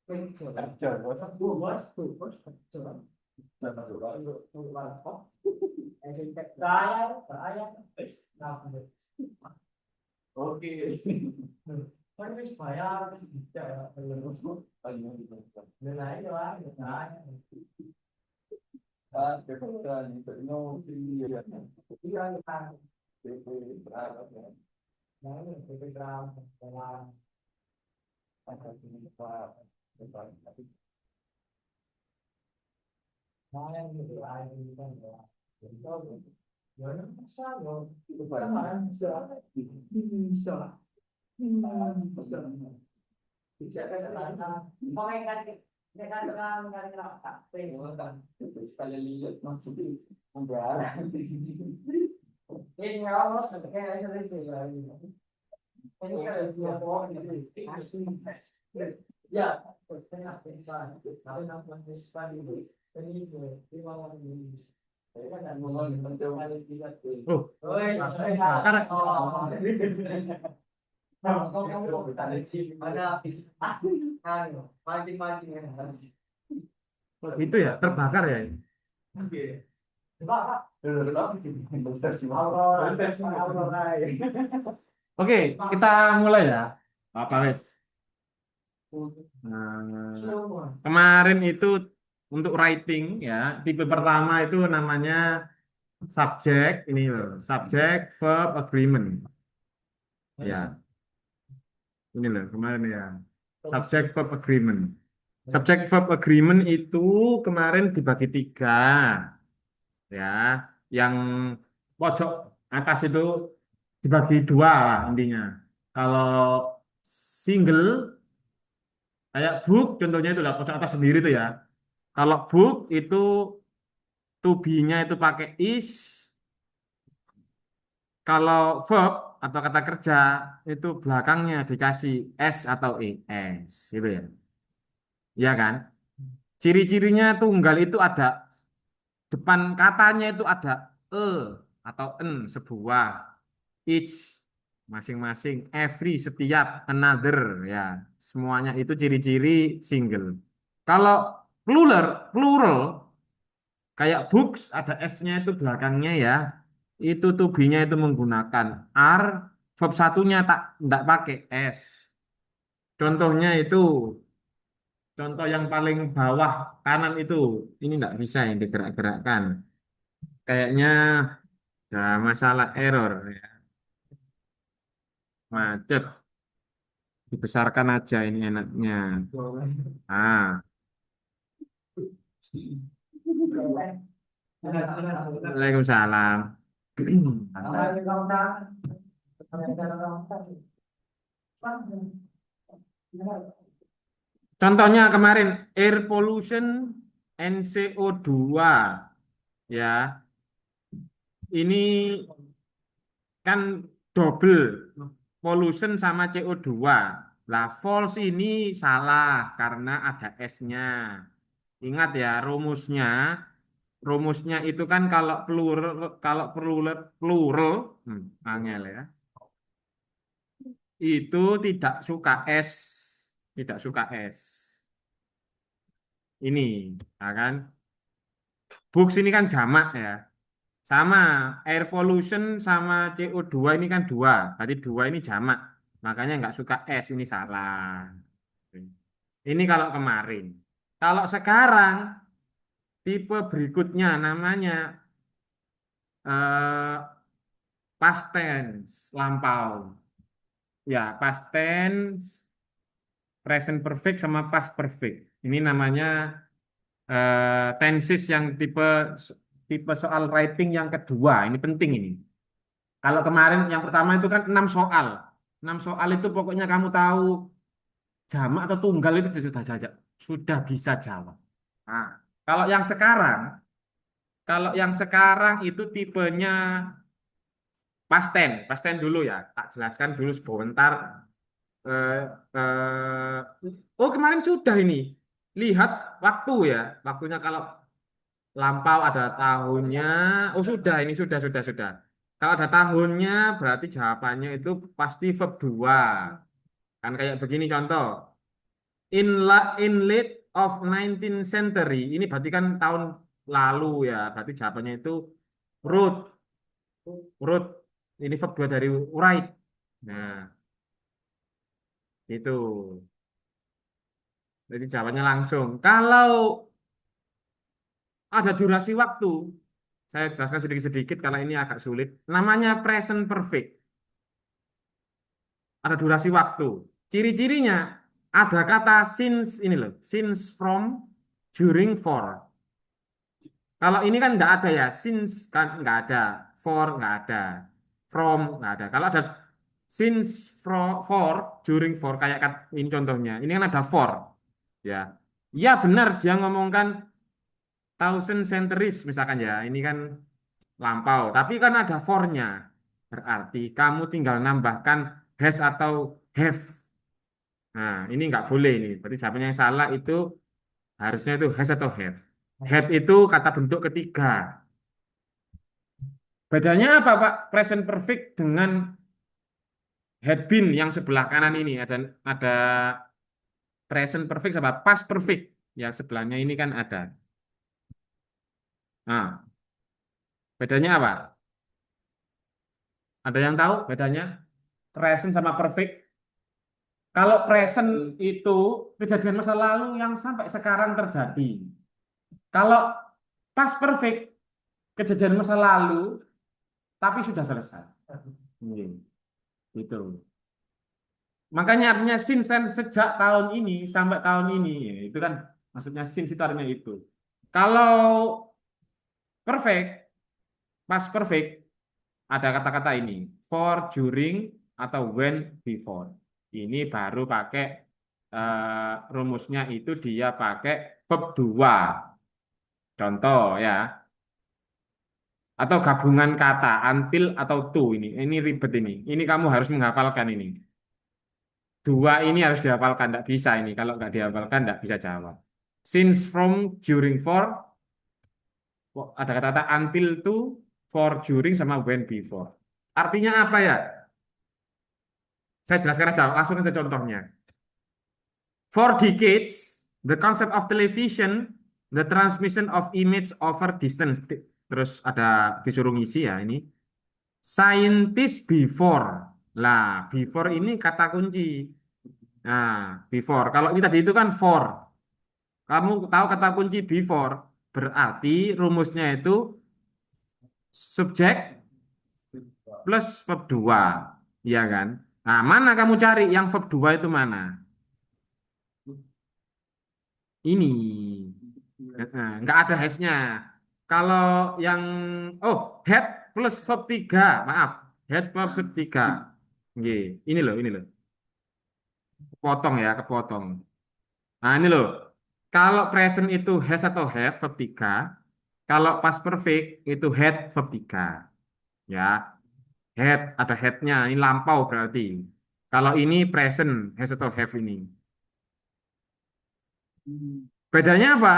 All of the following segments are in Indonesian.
Kerja, bos. Oke. Ah, kebetulan itu no iya. PP berapa ya? Angka ini Pak. Tapi itu sekali lihat maksudnya enggak. Oh, itu ya terbakar ya. Oke, kita mulai ya. Apa wes? Kemarin itu untuk writing ya, tipe pertama itu namanya subject ini loh, subject verb agreement. Ya, ini loh kemarin ya. Subject verb agreement. Subject verb agreement itu kemarin dibagi tiga ya. Yang pojok atas itu dibagi dua lah intinya. Kalau single kayak book contohnya itu lah pojok atas sendiri itu ya. Kalau book itu to be-nya itu pakai is. Kalau verb atau kata kerja itu belakangnya dikasih s atau es gitu ya. Iya kan? Ciri-cirinya tunggal itu ada depan katanya itu ada e atau en sebuah, each masing-masing, every setiap, another ya. Semuanya itu ciri-ciri single. Kalau plural, plural kayak books ada s-nya itu belakangnya ya. Itu to be-nya itu menggunakan are, verb satunya tak enggak pakai s. Contohnya itu contoh yang paling bawah kanan itu ini enggak bisa yang digerak-gerakkan. Kayaknya nah, masalah error ya. Macet. Dibesarkan aja ini enaknya. Ah, Waalaikumsalam. Contohnya kemarin air pollution NCO2 ya. Ini kan double pollution sama CO2. Lah false ini salah karena ada S-nya. Ingat ya rumusnya. Rumusnya itu kan kalau plural angel ya. Itu tidak suka S, tidak suka S. Ini, ya kan? Books ini kan jamak ya. Sama air pollution sama CO2 ini kan dua. Berarti dua ini jamak. Makanya nggak suka S ini salah. Ini kalau kemarin. Kalau sekarang tipe berikutnya namanya eh, past tense lampau. Ya, past tense, present perfect sama past perfect. Ini namanya tenses yang tipe tipe soal writing yang kedua. Ini penting ini. Kalau kemarin yang pertama itu kan 6 soal. 6 soal itu pokoknya kamu tahu jamak atau tunggal itu sudah bisa jawab. Nah, kalau yang sekarang, kalau yang sekarang itu tipenya past tense dulu ya. Tak jelaskan dulu sebentar. Eh, oh kemarin sudah ini. Lihat waktu ya. Waktunya kalau lampau ada tahunnya. Oh sudah ini sudah. Kalau ada tahunnya berarti jawabannya itu pasti verb 2. Kan kayak begini contoh. In late of 19th century, ini berarti kan tahun lalu ya. Berarti jawabannya itu wrote, wrote. Ini verb dua dari write. Nah, itu. Jadi jawabannya langsung. Kalau ada durasi waktu, saya jelaskan sedikit-sedikit karena ini agak sulit. Namanya present perfect. Ada durasi waktu. Ciri-cirinya ada kata since ini loh, since, from, during, for. Kalau ini kan nggak ada ya, since kan nggak ada, for nggak ada, from nggak ada. Kalau ada since, for, during, for kayak ini contohnya, ini kan ada for, ya. Ya benar dia ngomongkan thousand centuries misalkan ya, ini kan lampau, tapi kan ada for-nya. Berarti kamu tinggal nambahkan has atau have. Nah, ini nggak boleh ini. Berarti jawabannya yang salah itu harusnya itu has atau have. Have itu kata bentuk ketiga. Bedanya apa, Pak? Present perfect dengan had been yang sebelah kanan ini ada present perfect sama past perfect yang sebelahnya ini kan ada. Nah, bedanya apa? Ada yang tahu bedanya present sama perfect? Kalau present itu kejadian masa lalu yang sampai sekarang terjadi. Kalau past perfect kejadian masa lalu tapi sudah selesai. Hmm, gitu. Makanya artinya since kan sejak tahun ini sampai tahun ini, ya, itu kan maksudnya since itu artinya itu. Kalau perfect, past perfect, ada kata-kata ini, for, during, atau when, before. Ini baru pakai rumusnya itu dia pakai verb 2. Contoh ya, atau gabungan kata until atau to ini. Ini ribet ini. Ini kamu harus menghafalkan ini. Dua ini harus dihafalkan, tidak bisa ini. Kalau nggak dihafalkan, tidak bisa jawab. Since, from, during, for, ada kata-kata until, to, for, during, sama when, before. Artinya apa ya? Saya jelaskan aja, langsung aja contohnya. For decades, the concept of television, the transmission of image over distance. Terus ada disuruh ngisi ya ini. Scientist before. Lah, before ini kata kunci. Nah, before. Kalau ini tadi itu kan for. Kamu tahu kata kunci before, berarti rumusnya itu subjek plus verb 2. Iya kan? Nah, mana kamu cari yang verb 2 itu mana? Ini. Nah, nggak ada has-nya. Kalau yang had plus verb 3, maaf. Had plus verb 3. Nggih, ini loh. Kepotong ya, kepotong. Nah, ini loh. Kalau present itu has atau have verb 3, kalau past perfect itu had verb 3. Ya, had ada had-nya, ini lampau berarti. Kalau ini present has atau have ini. Bedanya apa?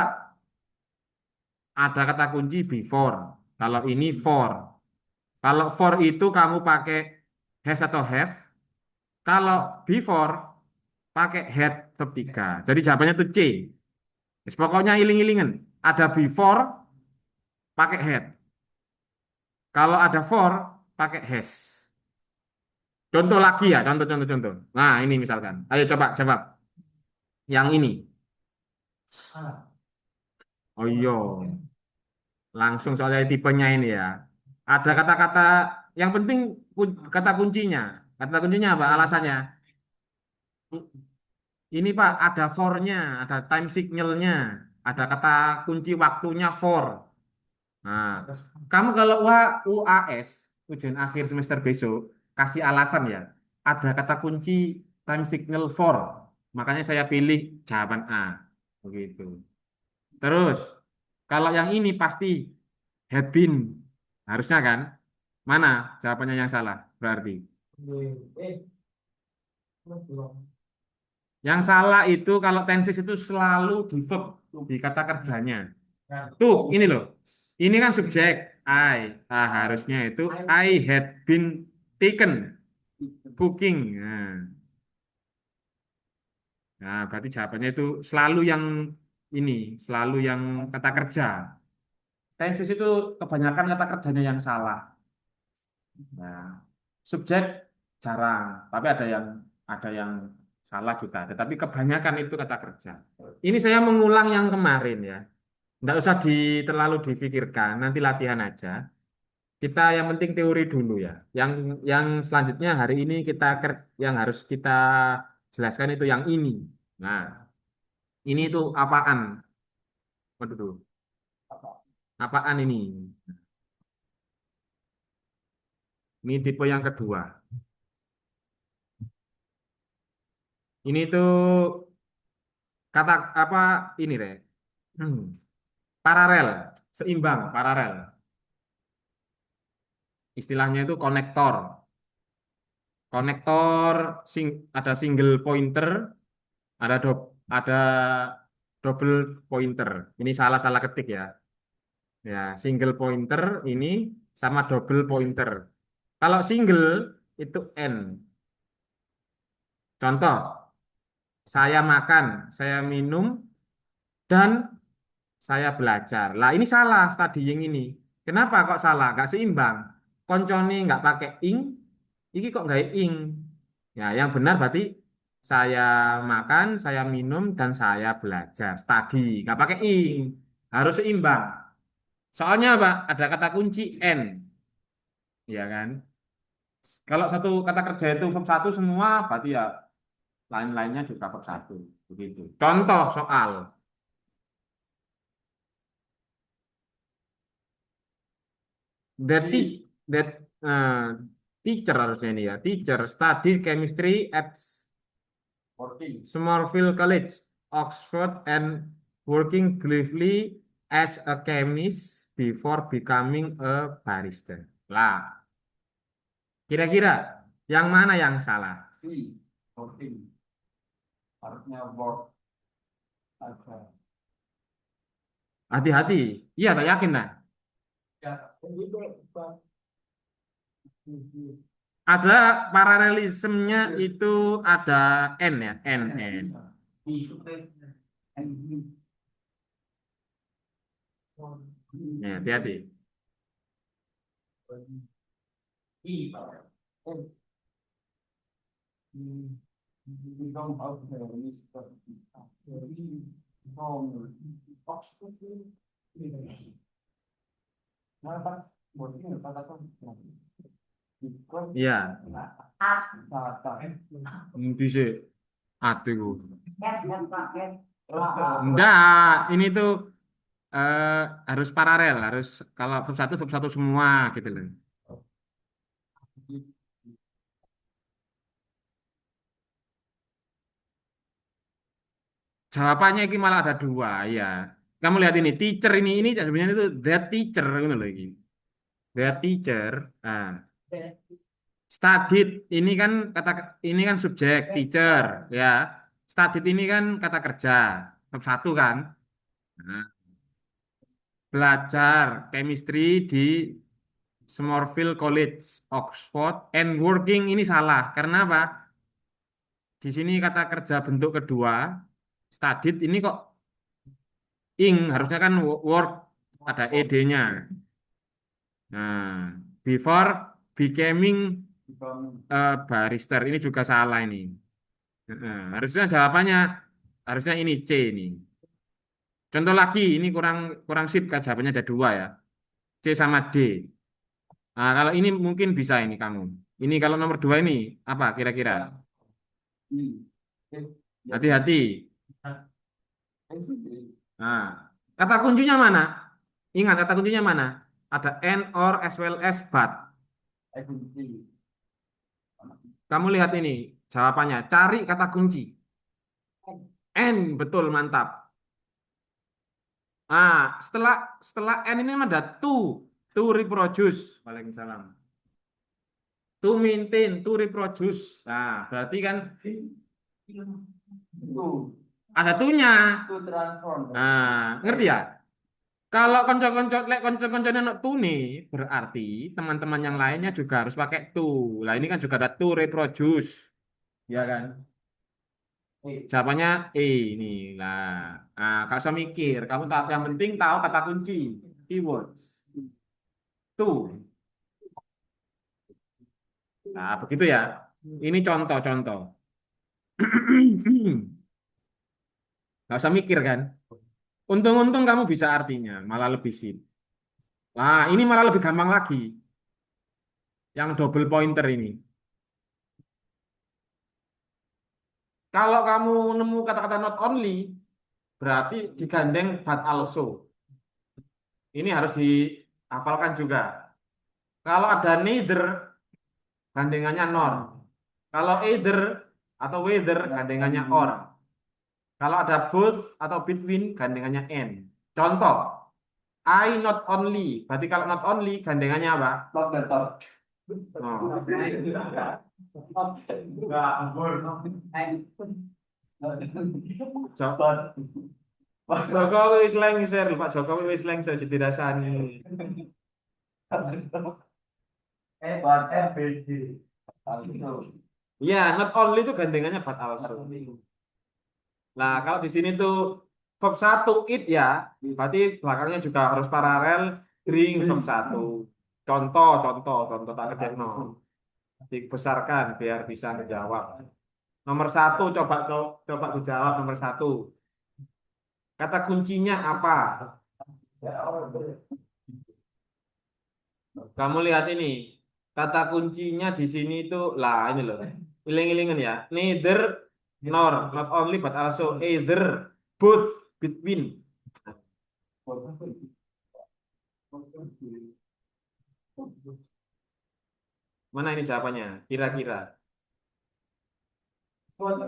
Ada kata kunci before. Kalau ini for. Kalau for itu kamu pakai has atau have. Kalau before pakai had verb 3. Jadi jawabannya itu C. Yes, pokoknya iling-ilingan. Ada before pakai had. Kalau ada for pakai has. Contoh lagi ya, contoh. Nah, ini misalkan. Ayo coba jawab. Yang ini. Oh iya, langsung soalnya tipenya ini ya. Ada kata-kata yang penting kata kuncinya. Kata kuncinya apa? Alasannya. Ini Pak, ada for-nya, ada time signal-nya, ada kata kunci waktunya for. Nah, kamu kalau UAS, ujian akhir semester besok, kasih alasan ya. Ada kata kunci time signal for. Makanya saya pilih jawaban A. Begitu. Terus, kalau yang ini pasti had been. Harusnya kan? Mana jawabannya yang salah? Berarti. Eh, belum. Yang salah itu kalau tenses itu selalu di verb, di kata kerjanya. Nah, Tuh, ini loh. Ini kan subjek I. Ah, harusnya itu I had been taken cooking. Nah, Nah, berarti jawabannya itu selalu yang ini, selalu yang kata kerja. Tenses itu kebanyakan kata kerjanya yang salah. Nah, subjek jarang, tapi ada yang salah juga. Tetapi kebanyakan itu kata kerja. Ini saya mengulang yang kemarin ya. Nggak usah terlalu difikirkan, nanti latihan aja. Kita yang penting teori dulu ya. Yang selanjutnya hari ini yang harus kita jelaskan itu yang ini. Nah, ini itu apaan? Waduh, dulu. Apaan ini? Ini tipe yang kedua. Ini tuh kata apa ini, Re? Hmm, paralel, seimbang, paralel. Istilahnya itu konektor. Konektor ada single pointer, ada double pointer. Ini salah-salah ketik ya. Ya, single pointer ini sama double pointer. Kalau single itu N. Contoh, saya makan, saya minum, dan saya belajar. Lah ini salah studying ini. Kenapa kok salah? Gak seimbang. Koncone nggak pakai ing, ini kok nggak ing. Ya, yang benar berarti saya makan, saya minum, dan saya belajar. Study, nggak pakai ing. Harus seimbang. Soalnya apa? Ada kata kunci N. Ya kan? Kalau satu kata kerja itu verb satu semua, berarti ya lain-lainnya juga verb satu. Begitu. Contoh soal. That teacher harusnya ini ya. Teacher study chemistry at Somerville College, Oxford, and working briefly as a chemist before becoming a barista. Lah, kira-kira yang mana yang salah? si voting harusnya vote aja. Hati-hati. Iya, tak yakin nah. Ya, itu Pak. Ada paralelismenya itu ada N ya, N. Isu Ya, hati-hati. I Pak. Không ở không Oxford nó tắt một cái người ta tắt không Iya, bisa. Aduh. Enggak, ini tuh eh, harus paralel, harus kalau verb satu semua gitu loh. Jawabannya ini malah ada dua, ya. Kamu lihat ini, teacher ini sebenarnya itu that teacher gitu loh ini. That teacher. Nah, studied ini kan subjek teacher, ya. Studied ini kan kata kerja, verb satu kan. Nah, belajar chemistry di Somerville College, Oxford, and working ini salah. Karena apa? Di sini kata kerja bentuk kedua, studied ini kok harusnya kan work ada ed-nya. Nah, before becoming barrister ini juga salah ini. Harusnya jawabannya harusnya ini C ini. Contoh lagi, ini kurang kurang sip kan jawabannya ada dua ya. C sama D. Nah, kalau ini mungkin bisa ini kamu. Ini kalau nomor dua ini apa kira-kira? Hati-hati. Nah, kata kuncinya mana? Ingat kata kuncinya mana? Ada and or as well as but. Kamu lihat ini jawabannya. Cari kata kunci. And betul mantap. Ah, setelah and ini ada to reproduce. Waalaikumsalam. To maintain, to reproduce. Nah, berarti kan ada to-nya. Nah, ngerti ya? Kalau konco-koncone ono to nih, berarti teman-teman yang lainnya juga harus pakai to. Lah ini kan juga ada to reproduce. Ya kan? Jawabannya E ini lah. Nah, gak usah mikir. Kamu tahu yang penting tahu kata kunci, keywords. Tuh. Nah, begitu ya. Ini contoh-contoh. Gak usah mikir kan. Untung-untung kamu bisa artinya, malah lebih sip. Nah, ini malah lebih gampang lagi. Yang double pointer ini. Kalau kamu nemu kata-kata not only, berarti digandeng but also. Ini harus dihafalkan juga. Kalau ada neither, gandengannya nor. Kalau either atau whether, gandengannya or. Kalau ada both atau between, gandengannya and. Contoh, I not only. Berarti kalau not only, gandengannya apa? Not better. Oh. Enggak, ampun. Pak Jokowi wis lengser, Pak Jokowi wis lengser jadi dirasani. Buat FBG. Iya, not only itu gandengannya but also. Nah, kalau di sini tuh verb 1 it ya, berarti belakangnya juga harus paralel bring verb 1. Contoh tak kerjain no. Dibesarkan biar bisa menjawab. Nomor 1 coba dijawab nomor 1. Kata kuncinya apa? Kamu lihat ini. Kata kuncinya di sini itu lah ini loh. Iling-ilingan ya. Neither nor, not only but also either, both, between. Mana ini jawabannya? Kira-kira. Both.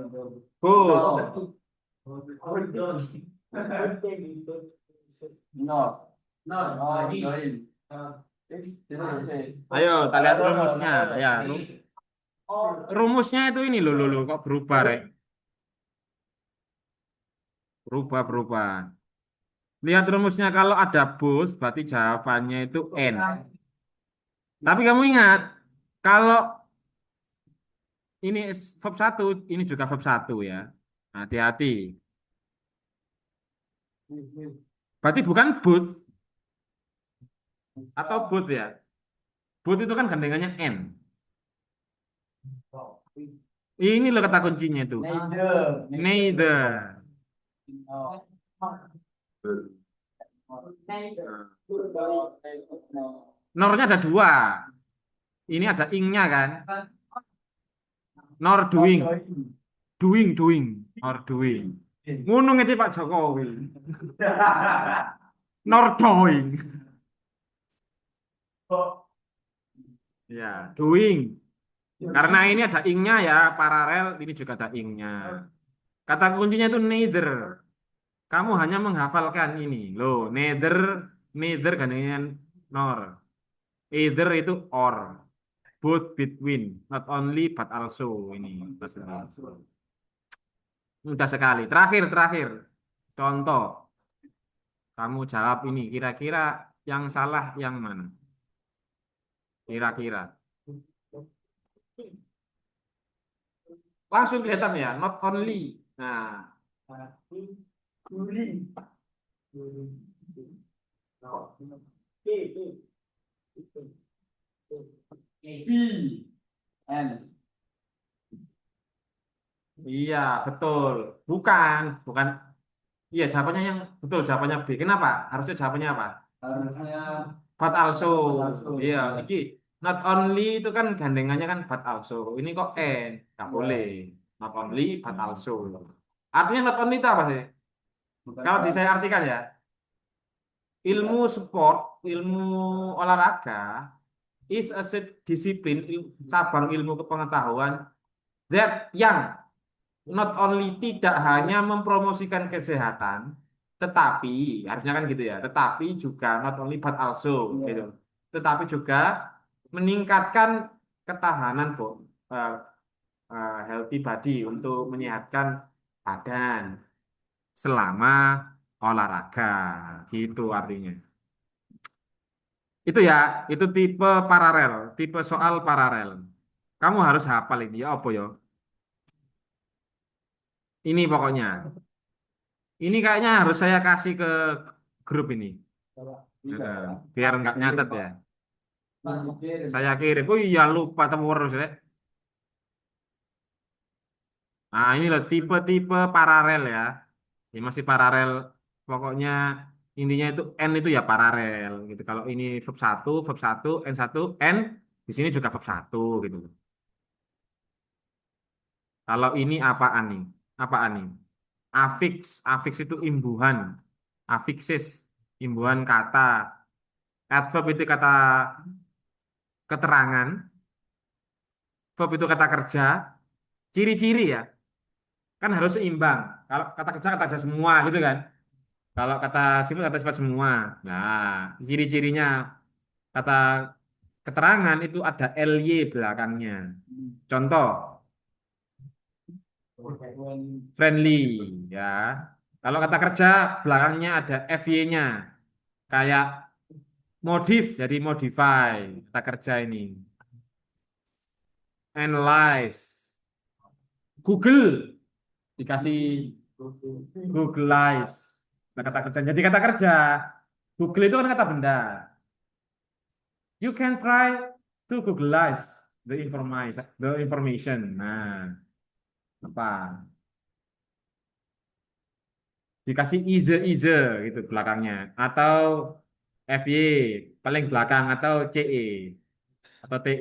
No. No. Ayo, kita lihat rumusnya. Ya, rumusnya itu ini loh, kok berubah, Rek? Berubah. Lihat rumusnya kalau ada both, berarti jawabannya itu N. Tapi kamu ingat, kalau ini verb 1, ini juga verb 1 ya. Hati-hati. Berarti bukan both atau both ya. Both itu kan gandengannya N. Ini loh kata kuncinya itu. Neither. Nornya ada 2. Ini ada ing-nya kan. Nor doing. Doing. Nor doing. Ngono ngece Pak Jokowi. Nor doing. Ya, doing. Karena ini ada ing-nya ya, paralel, ini juga ada ing-nya. Kata kuncinya itu neither. Kamu hanya menghafalkan ini. Loh, neither gandengan nor. Either itu or. Both between, not only but also ini maksudnya. Mudah sekali. Terakhir. Contoh, kamu jawab ini. Kira-kira yang salah yang mana? Kira-kira. Langsung kelihatan ya, not only. Nah, B N. iya betul. Bukan. Iya, jawabannya yang betul. Jawabannya B. Kenapa? Harusnya jawabannya apa? Harusnya But also. also. Iya, iki not only itu kan gandengannya kan but also. Ini kok and, nggak boleh. Not only but also. Artinya not only itu apa sih? Kalau saya artikan ya, ilmu sport, ilmu olahraga is a disiplin, cabang ilmu kepengetahuan that yang not only tidak hanya mempromosikan kesehatan, tetapi harusnya kan gitu ya, tetapi juga not only but also gitu. Tetapi juga meningkatkan ketahanan healthy body untuk menyehatkan badan selama olahraga gitu artinya. Itu ya, itu tipe paralel, tipe soal paralel. Kamu harus hafal ini ya apa ya? Ini pokoknya. Ini kayaknya harus saya kasih ke grup ini. Biar nggak nyatet ya. Saya kirim. Oh iya lupa terus ya. Nah ini loh tipe-tipe paralel ya. Ini masih paralel. Pokoknya intinya itu N itu ya paralel gitu. Kalau ini verb satu, N satu, N di sini juga verb satu gitu. Kalau ini apaan nih? Apaan nih? Afiks itu imbuhan. Afiksis, imbuhan kata. Adverb itu kata keterangan. Verb itu kata kerja. Ciri-ciri ya. Kan harus seimbang. Kalau kata kerja kata kerja semua gitu kan. Kalau kata sifat kata sifat semua. Nah, ciri-cirinya kata keterangan itu ada ly belakangnya. Contoh, friendly ya. Kalau kata kerja belakangnya ada fy-nya. Kayak modif jadi modify kata kerja ini. Analyze. Google dikasih Googleize. Nah, kata kerja. Jadi kata kerja. Google itu kan kata benda. You can try to Googleize the information. Nah, apa? Dikasih is gitu belakangnya atau fy paling belakang atau ce atau te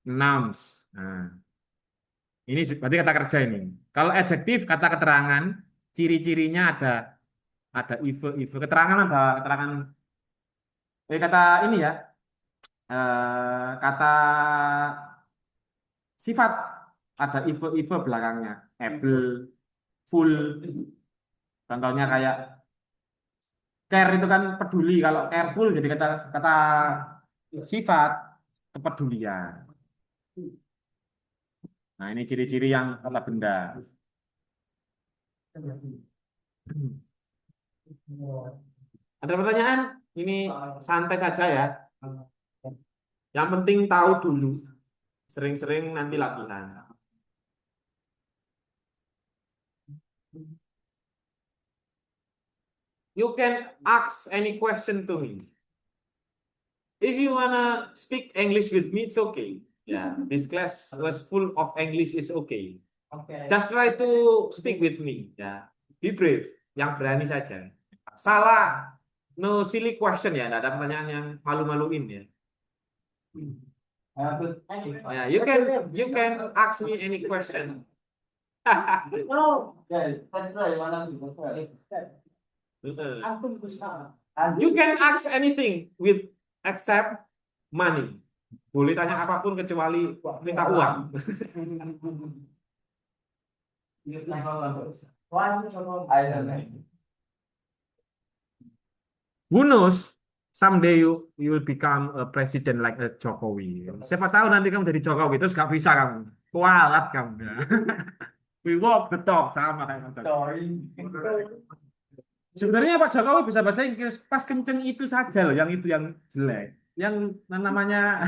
nouns. Nah, ini berarti kata kerja ini. Kalau adjektif kata keterangan ciri-cirinya ada if keterangan ada keterangan kata ini ya kata sifat ada if belakangnya able full contohnya kayak care itu kan peduli kalau careful jadi kata kata sifat kepedulian. Nah ini ciri-ciri yang kata benda. Ada pertanyaan? Ini santai saja ya. Yang penting tahu dulu. Sering-sering nanti latihan. You can ask any question to me. If you wanna speak English with me, it's okay. Yeah, this class was full of English is okay. Okay. Just try to speak with me. Ya, be brave. Yang berani saja. Salah, no silly question ya. Tidak ada pertanyaan yang malu-maluin ya. Ya, you can ask me any question. No. Yeah, that's right. One of you. You can ask anything with except money. Boleh tanya apapun kecuali minta uang. I don't know. Who knows? Someday you will become a president like a Jokowi. Siapa tahu nanti kamu jadi Jokowi terus gak bisa kamu. Kualat kamu. We walk the talk sama kayak Pak Jokowi. Sebenarnya Pak Jokowi bisa bahasa Inggris pas kenceng itu saja loh, yang itu yang jelek. Yang namanya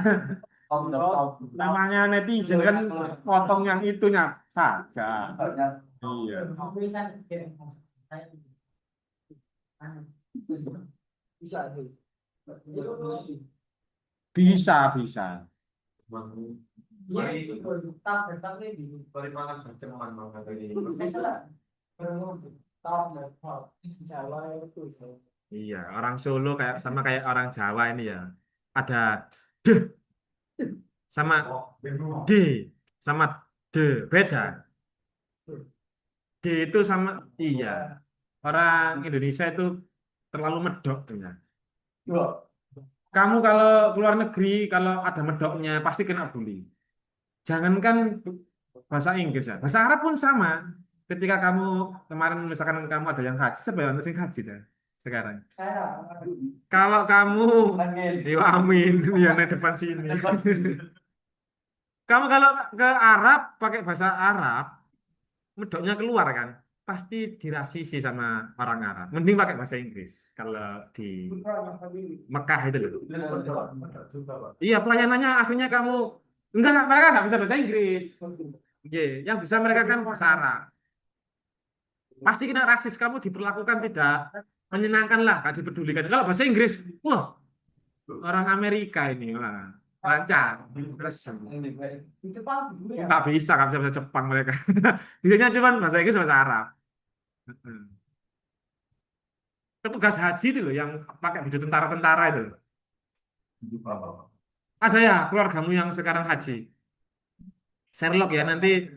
namanya netizen kan potong yang itunya saja. Iya. Bisa. Iya, orang Solo kayak sama kayak orang Jawa ini ya. Ada d sama d sama d beda. D itu sama iya. Orang Indonesia itu terlalu medok ya. Kamu kalau keluar negeri kalau ada medoknya pasti kena bully. Jangankan bahasa Inggris ya, bahasa Arab pun sama. Ketika kamu kemarin misalkan kamu ada yang haji, sebenarnya sing haji dah sekarang. Kalau kamu, ya amin, ya di depan sini. Kamu kalau ke Arab pakai bahasa Arab, medoknya keluar kan, pasti dirasisi sama orang Arab. Mending pakai bahasa Inggris kalau di Mekah itu loh. Iya, pelayanannya akhirnya kamu enggak, mereka nggak bisa bahasa Inggris. Oke, yang bisa mereka kan bahasa Arab. pasti kena rasis, kamu diperlakukan tidak menyenangkan lah, gak dipedulikan. Kalau bahasa Inggris, wah orang Amerika ini, wah lancar. Terus nggak bisa bahasa Jepang mereka. Biasanya cuma bahasa Inggris, bahasa Arab. Petugas haji itu loh yang pakai baju tentara-tentara itu loh. Ada ya keluargamu yang sekarang haji? Sherlock ya, nanti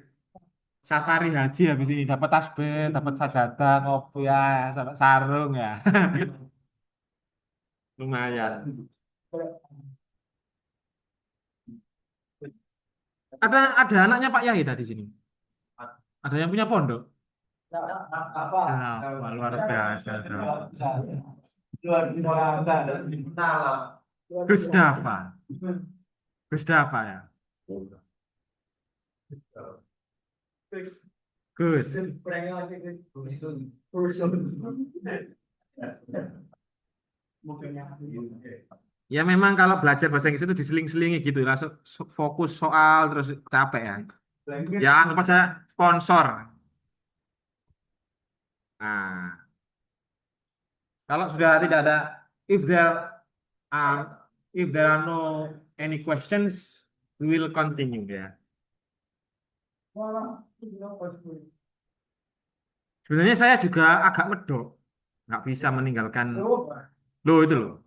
safari haji habis ini dapat tasbih, dapat sajadah, ngopi ya, sama sarung ya. Lumayan. Ada anaknya Pak Yahya di sini. Ada yang punya pondok. Apa? Wah, luar biasa. Luar biasa. Gus Dava. Gus Dava ya. Gus. Ya memang kalau belajar bahasa Inggris itu diseling-selingi gitu, langsung fokus soal terus capek ya. Ya anggap aja sponsor. Nah, kalau sudah tidak ada, if there are if there are no any questions, we will continue ya. Sebenarnya saya juga agak medok, nggak bisa meninggalkan. Loh itu loh.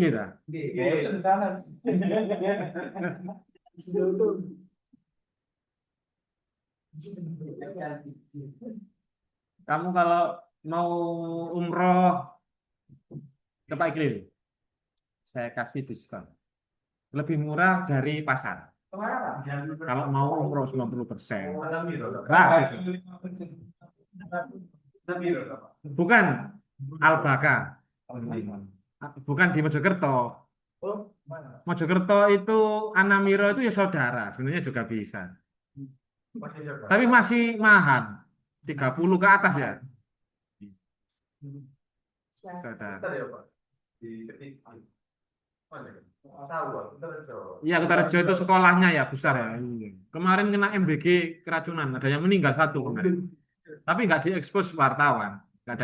Gitu. Kamu kalau mau umroh ke Pak Iqlil, saya kasih diskon. Lebih murah dari pasar. Kalau mau umroh 90%. Gratis. Bukan Al-Baka. Bukan di Mojokerto. Mojokerto itu Anamiro itu ya saudara. Sebenarnya juga bisa. Tapi masih mahal. 30 ke atas ya. Saudara. Iya, Kutorejo itu sekolahnya ya besar ya. Kemarin kena MBG keracunan, ada yang meninggal satu kemarin. Tapi nggak diekspos wartawan. Nggak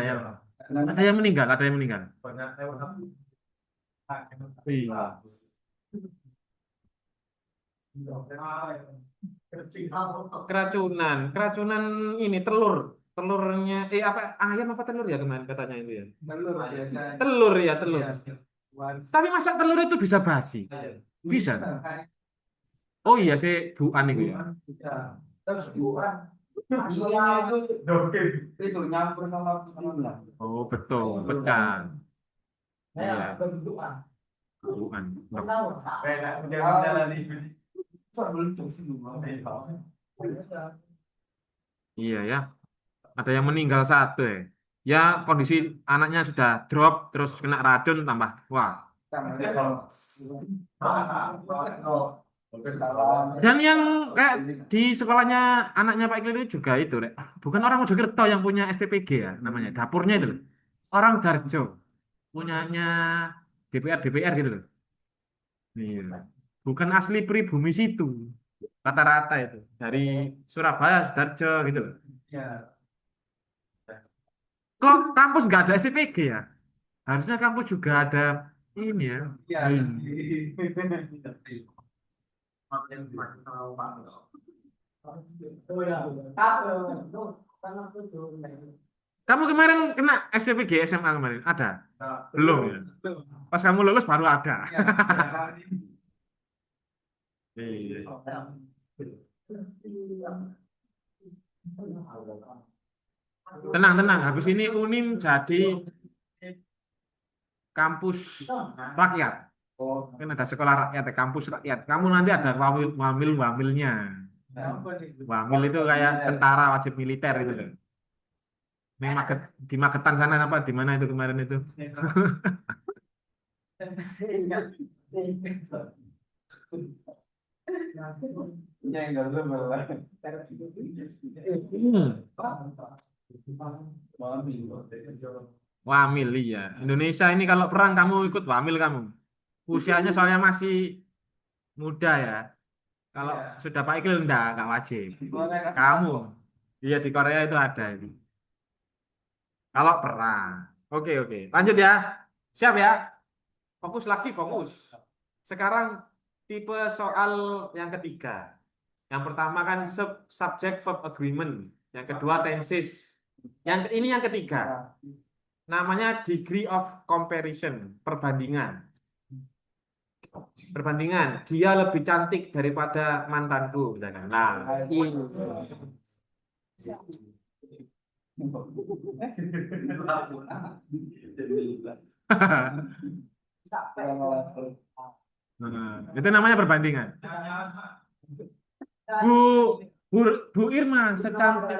ada yang meninggal, ada yang meninggal. Iya. Keracunan ini telurnya apa ayam apa telur ya kemarin katanya itu ya. Telur ya telur. Tapi masa telur itu bisa basi? Bisa. Oh iya sih buan itu ya. Terus bukan hasilnya itu nyampur sama Oh betul, pecah. Iya, bentukan. bukan. Iya ya. Ada yang meninggal satu ya. Ya kondisi anaknya sudah drop terus kena racun tambah. Wah. Dan yang kayak di sekolahnya anaknya Pak Iqlil itu juga itu, Rek. Bukan orang Mojokerto yang punya SPPG ya namanya. Dapurnya itu loh. Orang Darjo. Punyanya DPR gitu loh. Iya. Bukan asli pribumi situ. Rata-rata itu. Dari Surabaya, Sidoarjo gitu loh. Kok kampus nggak ada SPPG ya? Harusnya kampus juga ada ini ya. Kamu kemarin kena SPPG SMA kemarin? Ada? Belum ya? Pas kamu lulus baru ada. Iya. Tenang, tenang. Habis ini Unim jadi kampus rakyat. Kan ada sekolah rakyat, kampus rakyat. Kamu nanti ada wamil-wamilnya. Wamil itu kayak tentara wajib militer itu loh. Di Magetan sana apa di mana itu kemarin itu? Wamil iya. Indonesia ini kalau perang kamu ikut wamil kamu. Usianya soalnya masih muda ya. Kalau sudah Pak Iqbal enggak wajib. Kamu, iya di Korea itu ada itu. Kalau pernah. Oke, oke. Lanjut ya. Siap ya? Fokus lagi, fokus. Sekarang tipe soal yang ketiga. Yang pertama kan subject verb agreement. Yang kedua tenses. Ini yang ketiga. Namanya degree of comparison, perbandingan. Perbandingan, dia lebih cantik daripada mantanku misalkan. Nah, ini. Itu namanya perbandingan. Bu Bu, Bu Irma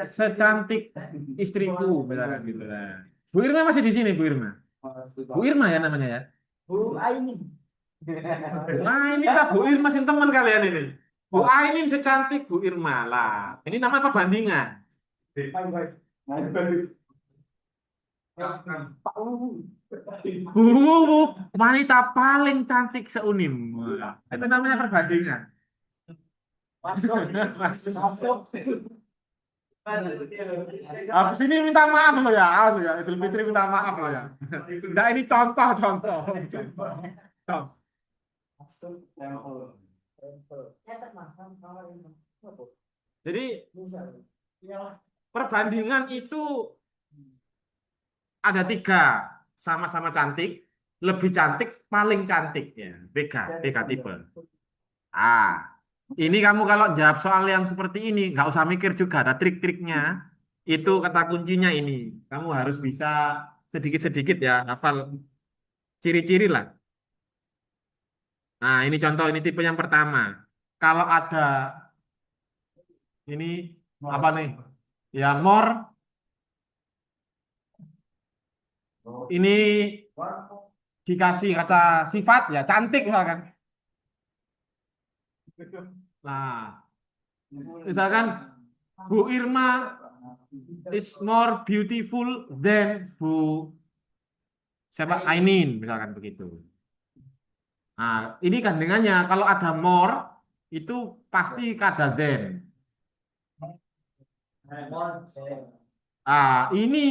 secantik istriku misalkan gitu lah. Bu Irma masih di sini Bu Irma. Bu Irma ya namanya ya. Bu Aini. Nah ini tak Bu Irma sih teman kalian ini. Bu Ainin secantik Bu Irma lah. Ini nama perbandingan. Bu wanita paling cantik seunim. Itu namanya perbandingan. Masuk. Habis ini minta maaf loh ya, ya. Idul Fitri minta maaf loh ya. Nah ini contoh. Jadi perbandingan itu ada tiga, sama-sama cantik, lebih cantik, paling cantik ya, tiga tipe. Ini kamu kalau jawab soal yang seperti ini nggak usah mikir juga, ada trik-triknya. Itu kata kuncinya ini. Kamu harus bisa sedikit-sedikit ya, hafal ciri-ciri lah. Nah, ini contoh, ini tipe yang pertama. Kalau ada ini apa nih? Ya, more. Ini dikasih kata sifat ya, cantik misalkan. Nah, misalkan Bu Irma is more beautiful than Bu siapa Ainin misalkan begitu. Nah, ini gandengannya kalau ada more itu pasti kada than. Ini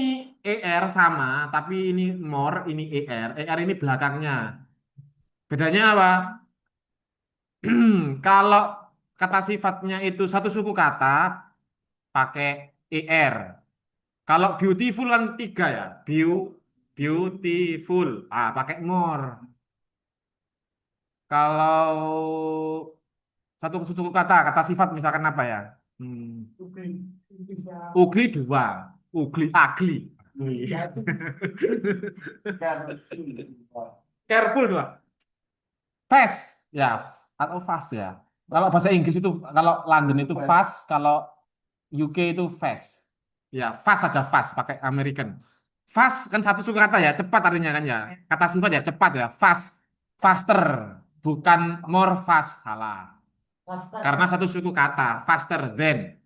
er sama tapi ini more, ini er. Er ini belakangnya. Bedanya apa? Kalau kata sifatnya itu satu suku kata pakai er. Kalau beautiful kan tiga ya, beautiful, pakai more. Kalau satu suku kata sifat misalkan apa ya? Ugly dua, ugly. Careful dua, fast ya, atau fast ya. Kalau bahasa Inggris itu, kalau London itu fast, kalau UK itu fast. Ya, fast saja fast, pakai American. Fast kan satu suku kata ya, cepat artinya kan ya. Kata sifat ya cepat ya, fast, faster, bukan more fast, salah. Karena satu suku kata, faster than.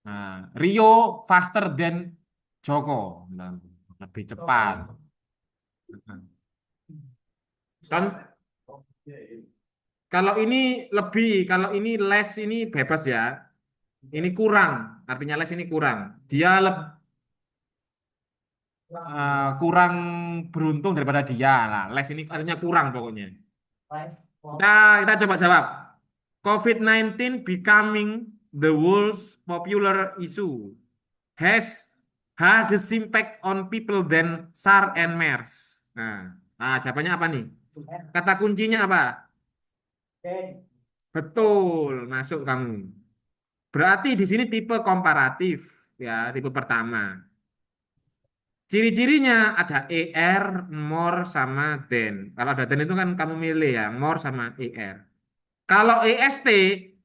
Nah, Rio faster than Joko, nah, lebih cepat. Kan kalau ini lebih, kalau ini less ini bebas ya. Ini kurang, artinya less ini kurang. Dia kurang beruntung daripada dia. Nah, less ini artinya kurang pokoknya. Kita coba jawab. COVID-19 becoming the world's popular issue has had the impact on people than SARS and MERS. Jawabannya apa nih? Kata kuncinya apa? Betul, masuk kamu. Berarti di sini tipe komparatif, ya, tipe pertama. Ciri-cirinya ada ER, more, sama than. Kalau ada than itu kan kamu milih ya, more sama ER. Kalau EST,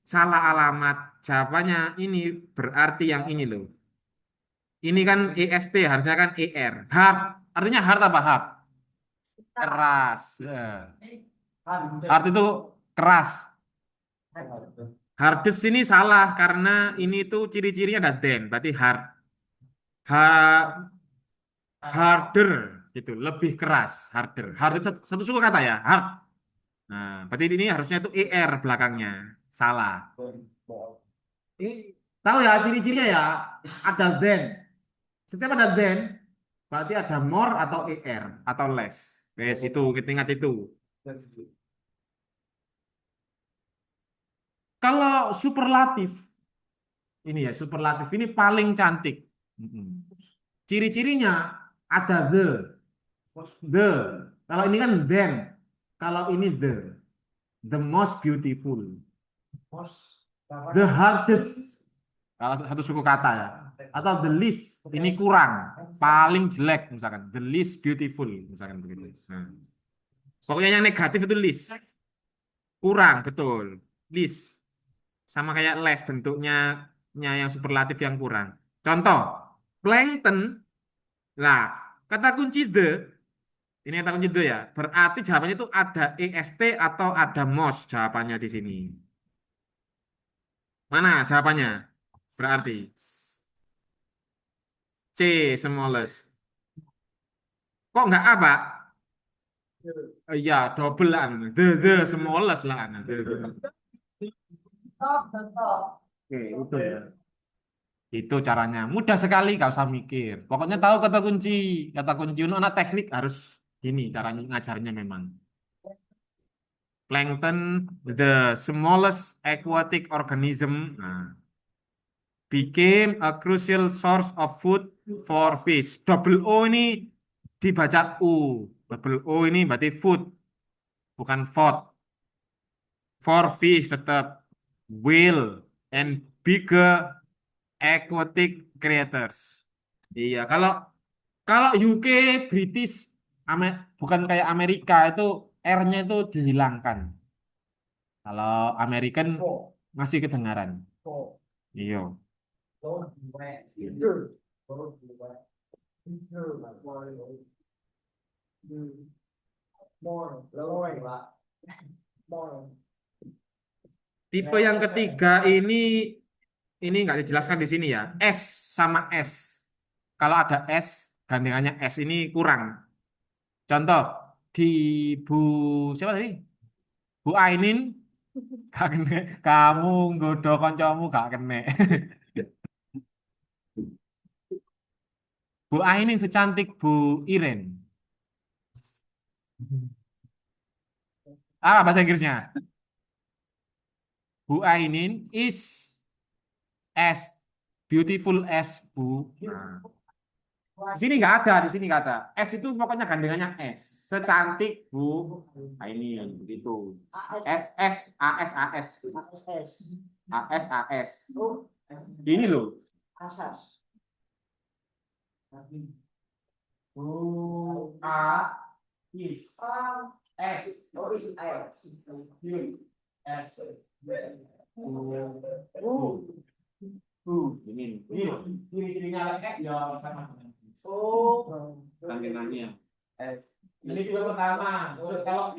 salah alamat. Jawabannya ini berarti yang ini loh. Ini kan EST, harusnya kan ER. Hard, artinya hard apa hard? Keras. Ya. Hard itu keras. Hardest ini salah karena ini tuh ciri-cirinya ada than, berarti hard. Harder gitu, lebih keras, harder. Hard itu satu suku kata ya, hard. Nah, berarti ini harusnya itu ER belakangnya. Salah. Ini tahu ya ciri-cirinya ya? Ada then. Setiap ada then, berarti ada more atau ER atau less. Wes itu kita ingat itu. Kalau superlatif, ini ya superlatif ini paling cantik. Mm-mm. Ciri-cirinya ada the. Kalau ini kan then, kalau ini the most beautiful, the hardest. Kalau satu suku kata ya, atau the least ini kurang, paling jelek misalkan, the least beautiful misalkan begitu. Nah, pokoknya yang negatif itu least, kurang betul, least. Sama kayak less bentuknya yang superlatif yang kurang. Contoh, plankton. Nah, kata kunci the, ini kata kunci the ya. Berarti jawabannya itu ada est atau ada most jawabannya di sini. Mana jawabannya? Berarti C smallest. Kok nggak apa? Iya, double lah. The smallest lah. The. Oke, itu ya. Itu caranya. Mudah sekali, gak usah mikir. Pokoknya tahu kata kunci. Kata kunci untuk anak teknik harus gini caranya ngajarnya memang. Plankton, the smallest aquatic organism, nah, became a crucial source of food for fish. Double O ini dibaca U. Double O ini berarti food, bukan food. For fish tetap whale and bigger aquatic creatures. Iya, kalau kalau UK British bukan kayak Amerika itu R-nya itu dihilangkan. Kalau American masih kedengaran. Iya. Tipe yang ketiga ini nggak dijelaskan di sini ya. S sama S. Kalau ada S, gandengannya S ini kurang. Contoh di Bu siapa tadi? Bu Ainin gak kene. Kamu nggoda kancamu gak kene. Bu Ainin secantik Bu Iren. Ah, bahasa Inggrisnya. Bu Ainin is as beautiful as Bu. Nah, di sini nggak ada, di sini nggak ada. S itu pokoknya gandengannya S. Secantik Bu Ainin begitu. S S A S A S A S A S. Ini loh. Bu A is S. S. Ini ciri-cirinya S ya sama dengan gandengannya. Ini juga pertama. Terus kalau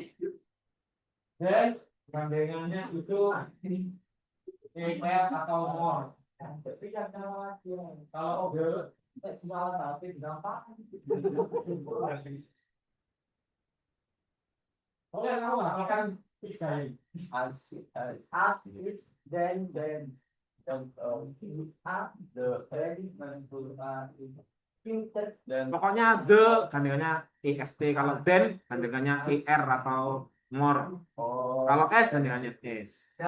dan gandengannya itu ER atau more. Kalau order salah satu gampang. Oke, kamu akan tiga ini. As then dan pokoknya the gandengannya est, kalau then gandengannya er atau more. Kalau s gandengannya s.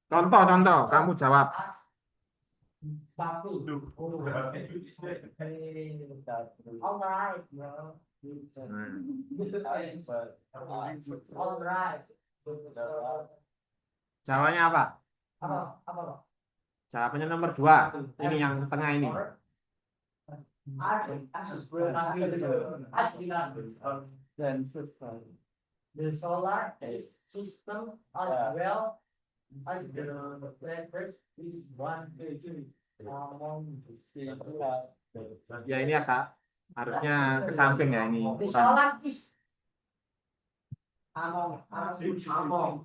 Contoh, kamu jawab. Satu. Jawabannya apa? Jawabannya nomor 2. Ini yang tengah ini. The solar system as well as the planets is one among ya ini agak harusnya ke samping ya ini. The solar is among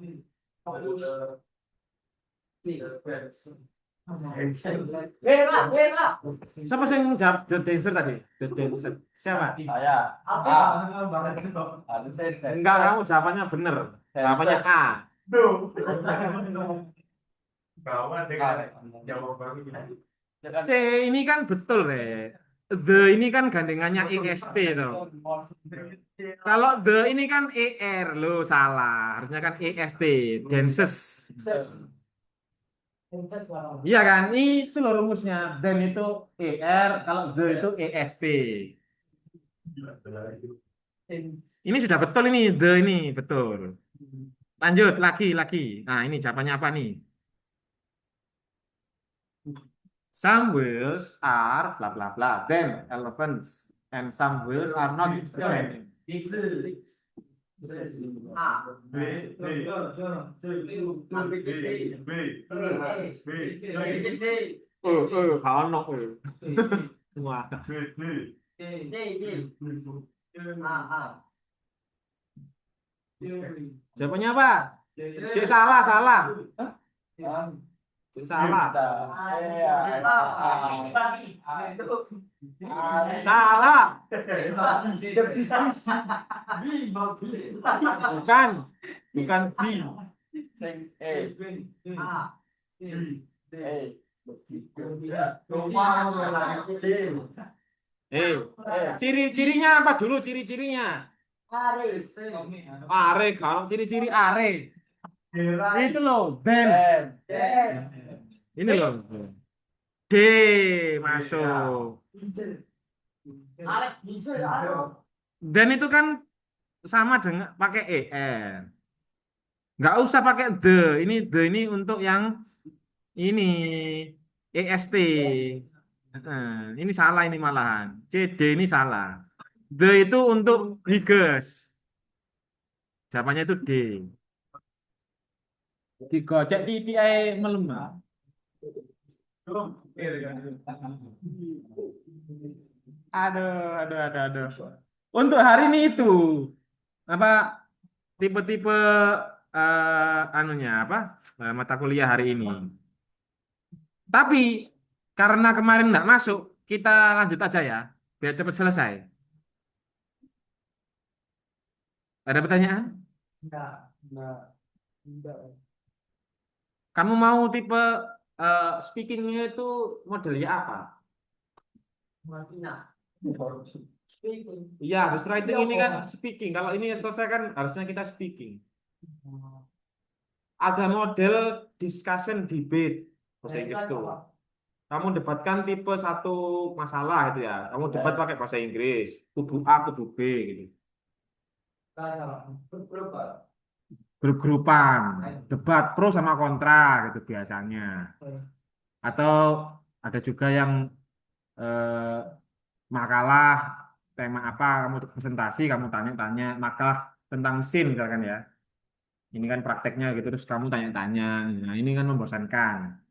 Siapa yang jawab The Dancer tadi? The Dancer. Siapa? Saya. Enggak, kamu jawabannya bener. Jawabannya A. C ini kan betul, Re. The ini kan gandengannya IST tuh. Kalau the ini kan ER, lo salah. Harusnya kan EST, dances. Iya kan? Itu loh rumusnya. Dan itu ER, kalau the itu EST. Ini sudah betul ini, the ini betul. Lanjut lagi. Nah, ini jawabannya apa nih? Some whales are bla bla bla. Then elephants and some whales are not. Kawan nok. Wah. Jawabannya apa? Cek salah. Cek salah. Salah. Bukan B. Ciri-cirinya apa dulu ciri-cirinya? Are, kalau ciri-ciri are. Itu loh, then. Ini loh. D masuk. Dan itu kan sama dengan pakai ER. Nggak usah pakai the. Ini untuk yang ini EST. Ini salah ini malahan. CD ini salah. The itu untuk biggest. Jawabannya itu D. Digocek titik ae melemah. Aduh. Untuk hari ini itu apa tipe-tipe anunya apa mata kuliah hari ini. Tapi karena kemarin nggak masuk, kita lanjut aja ya, biar cepat selesai. Ada pertanyaan? Kamu mau tipe speakingnya itu modelnya apa? Iya, habis writing ini kan speaking. Kalau ini selesai kan harusnya kita speaking. Ada model discussion debate bahasa Inggris itu. Kamu debatkan tipe satu masalah itu ya. Kamu debat pakai bahasa Inggris. Kubu A, kubu B gitu. Grup-grupan. Debat pro sama kontra gitu biasanya. Atau ada juga yang eh, makalah tema apa kamu presentasi kamu tanya-tanya makalah tentang mesin misalkan ya. Ini kan prakteknya gitu terus kamu tanya-tanya. Nah, ini kan membosankan.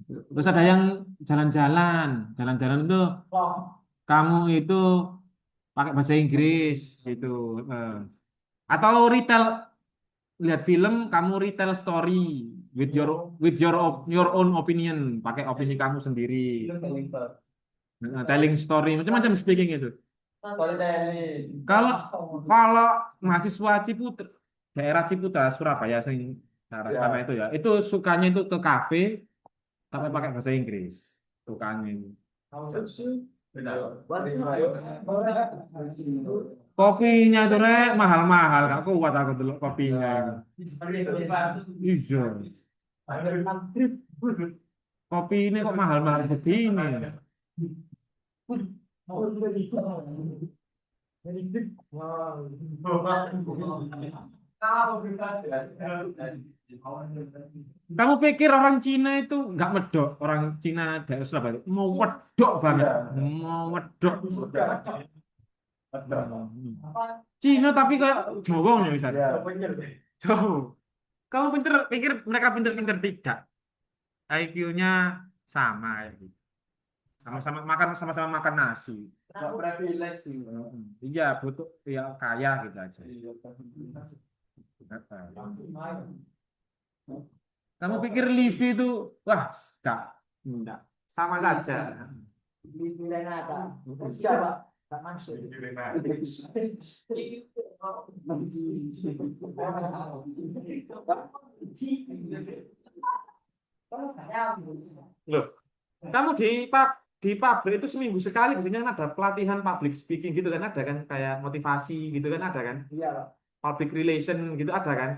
Terus ada yang jalan-jalan. Jalan-jalan itu kamu itu pakai bahasa Inggris gitu. Eh. Atau retail lihat film kamu retail story with your own opinion, pakai opini kamu sendiri. Telling story macam-macam speaking itu. Kalau kalau mahasiswa Ciputra, daerah Ciputra Surabaya sing daerah sana itu ya, itu sukanya itu ke kafe tapi pakai bahasa Inggris. Sukanya itu. Kopinya itu rek mahal-mahal, gak kuat aku dulu kopinya itu. Iya. Kopi ini kok mahal-mahal begini. Kamu pikir orang Cina itu nggak medok? Orang Cina daerah Surabaya mau wedok banget, mau wedok. Cina tapi kayak Jawa nih misalnya. Jawa. Kamu pinter, pikir mereka pinter-pinter tidak? IQ-nya sama kayak gitu. Sama-sama makan nasi. Privilege. Iya, butuh ya kaya gitu aja. Kamu pikir Livi itu, wah, enggak. Sama saja. Nilai nada. Coba. Tak masuk. Loh, kamu di pabrik itu seminggu sekali biasanya kan ada pelatihan public speaking gitu kan ada kan kayak motivasi gitu kan ada kan Iya, Pak. public relation gitu ada kan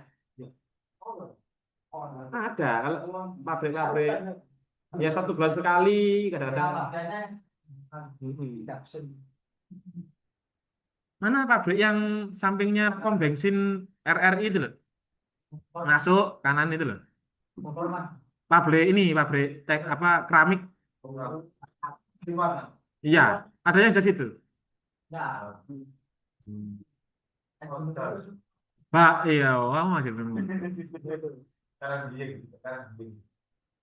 ada kalau pabrik-pabrik ya 1 bulan sekali kadang-kadang mana pabrik yang sampingnya pom bensin RRI itu loh masuk kanan itu loh pabrik ini pabrik apa keramik Di mana? iya ada yang di situ Nah, Pak iya kamu masih belum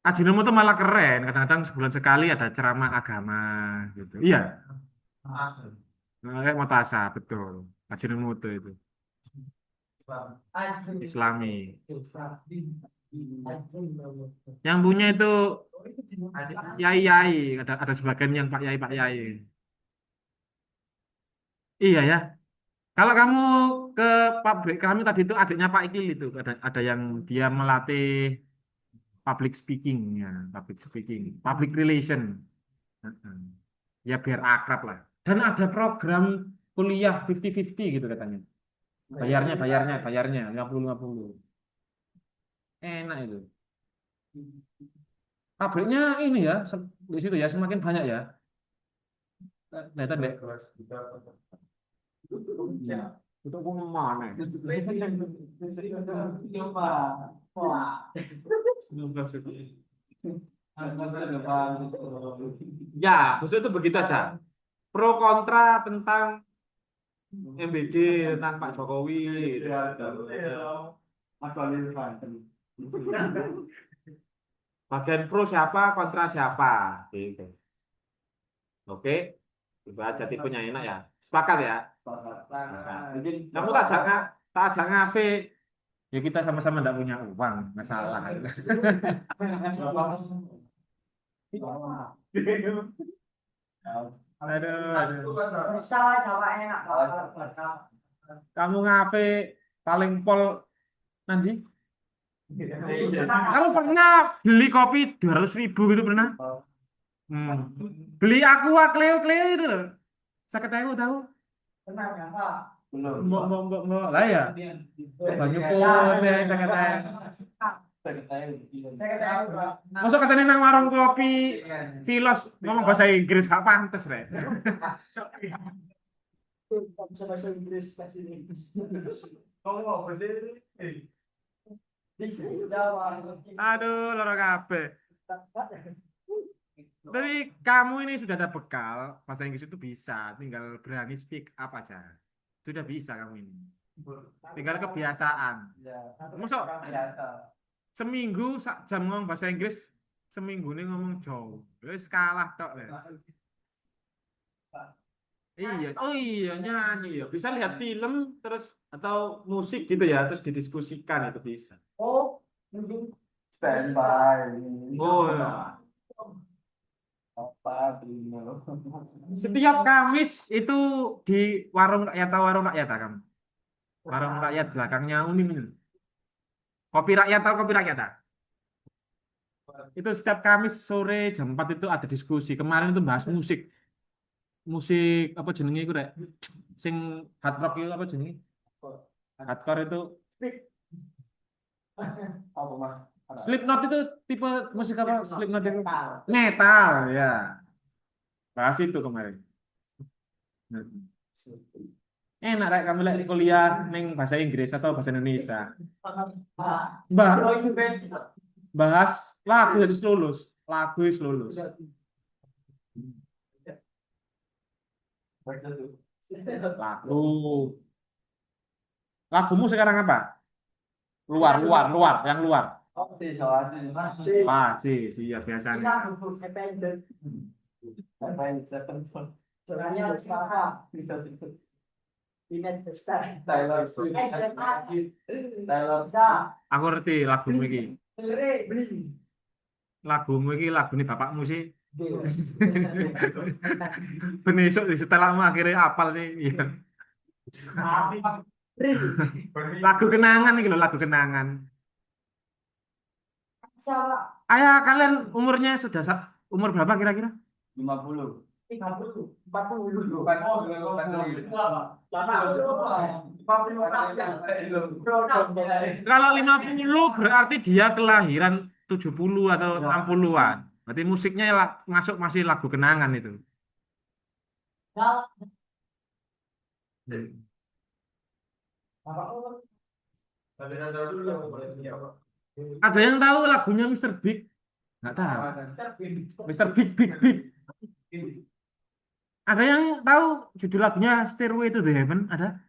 Ajinomo tuh malah keren kadang-kadang sebulan sekali ada ceramah agama gitu iya kayak Motasa betul Ajinomoto itu Islami yang punya itu yai-yai ada sebagian yang Pak Yai iya ya kalau kamu ke pabrik kami tadi itu adiknya Pak Ikil itu ada yang dia melatih public speaking ya public relation. Heeh. Ya biar akrab lah dan ada program kuliah 50-50 gitu katanya bayarnya 50-50 enak itu pabriknya ini ya di situ ya semakin banyak ya kelihatan deh itu aku mana ya maksud itu begitu aja pro kontra tentang MBG tentang Pak Jokowi bagian pro siapa kontra siapa gitu. Oke itu aja tipenya enak ya sepakat ya kamu tak ajak ngafe ya kita sama-sama tidak punya uang masalah aduh. Salah Jawa enak. Kamu ngafe paling pol nanti kamu pernah beli kopi 200.000 gitu pernah beli aqua Cleo itu loh saya tahu Pernah nggak? Belum. mau lah ya banyu putih saya masuk katanya nang warung kopi Filos ngomong bahasa Inggris gak pantes rek Bisa bahasa Inggris kasih ini. Kamu mau bahasa Inggris? Jawa. aduh loro kabeh dari kamu ini sudah ada bekal bahasa Inggris itu bisa tinggal berani speak up aja sudah bisa kamu ini tinggal kebiasaan masuk seminggu sak jam ngomong bahasa Inggris seminggu ini ngomong jauh wis kalah tok wes iya oh iya nyanyi ya bisa lihat film terus atau musik gitu ya terus didiskusikan itu bisa Oh, standby. oh ya. Apa Setiap Kamis itu di warung rakyat tahu warung rakyat tak kamu warung rakyat belakangnya Unim ini kopi rakyat tahu kopi rakyat tak itu setiap Kamis sore jam 4 itu ada diskusi kemarin itu bahas musik apa jenenge itu rek sing hard rock itu apa jenenge hardcore itu apa mas? Slipknot itu tipe musik apa Slipknot itu metal ya bahas itu kemarin enak rek kamu lagi kuliah neng bahasa Inggris atau bahasa Indonesia bahas lagu harus lulus lagu lagumu sekarang apa luar yang luar Oh, sih, soalnya sih ya biasanya soalnya harus paham. Inet Taylor Swift. Taylor aku ngerti lagu ini Lagumu iki lagune bapakmu sih. Ben esuk setelahmu akhirnya apal sih. Iya. Lagu kenangan iki lho, lagu kenangan. Ayah kalian umurnya sudah umur berapa kira-kira? 50. 40. Kalau 50 berarti dia kelahiran 70 atau 60-an. Berarti musiknya masuk masih lagu kenangan itu. Ada yang tahu lagunya Mr. Big? Nggak tahu. Mr. Big Big Big. Ada yang tahu judul lagunya Stairway to the Heaven? Ada?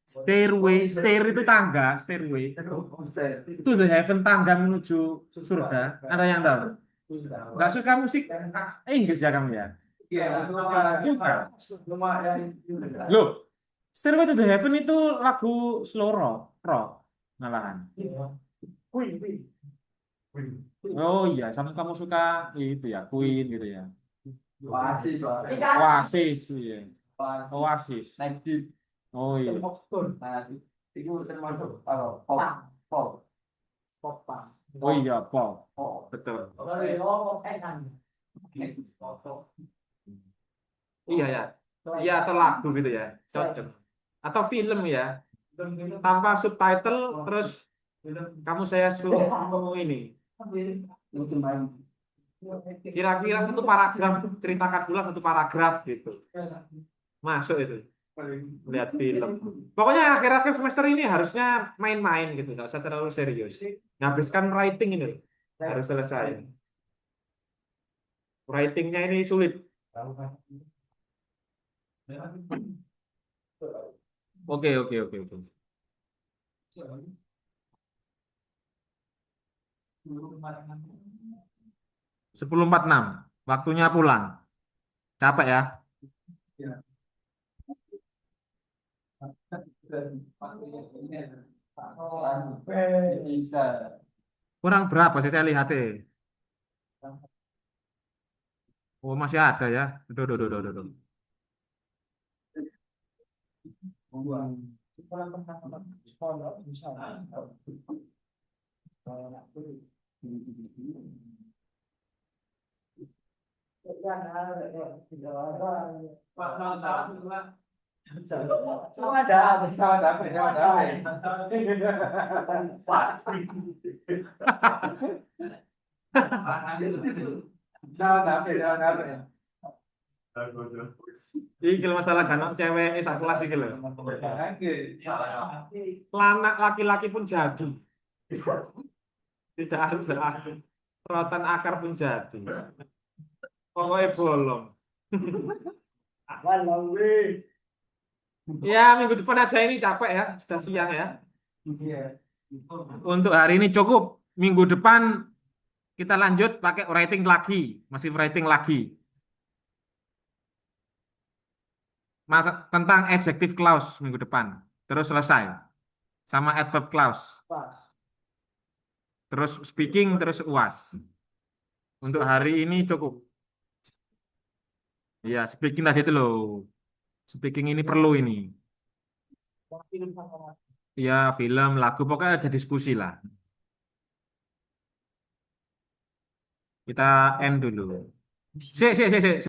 Stairway, stair itu tangga, stairway. To the heaven, tangga menuju surga. Ada yang tahu? Nggak suka musik Inggris ya kamu ya? Suka. Loh, Stairway to the Heaven itu lagu slow rock malahan. Oh iya, sama kamu suka itu ya, Queen gitu ya. Oasis. Oasis, iya. Oasis. Oh iya. Nah, itu termasuk kalau pop. Oh iya, pop. Betul. Iya ya. Iya atau lagu gitu ya. Cocok. Atau film ya. Tanpa subtitle terus kamu saya suruh ini. Kira-kira satu paragraf, ceritakan pula satu paragraf gitu. Masuk itu. Lihat film. Pokoknya akhir-akhir semester ini harusnya main-main gitu, nggak usah terlalu serius. Nghabiskan writing ini harus selesai. Writingnya ini sulit. Oke. 10.46. Waktunya pulang. Capek ya? Kurang berapa sih saya lihat Oh, masih ada ya. Duh. Iki masalah kan cewek sak kelas iki lho. Lanak laki-laki pun jadi. Tidak harus berakhir. Rotan akar pun jadi. Pokoknya bolong. Ya, minggu depan aja ini capek ya. Sudah siang ya. Untuk hari ini cukup. Minggu depan kita lanjut pakai writing lagi. Masih writing lagi. Tentang adjective clause minggu depan. Terus selesai. Sama adverb clause. Terus speaking, terus UAS. Untuk hari ini cukup. Ya, speaking tadi itu loh. Speaking ini perlu ini. Ya, film, lagu, pokoknya ada diskusi lah. Kita end dulu. Sik.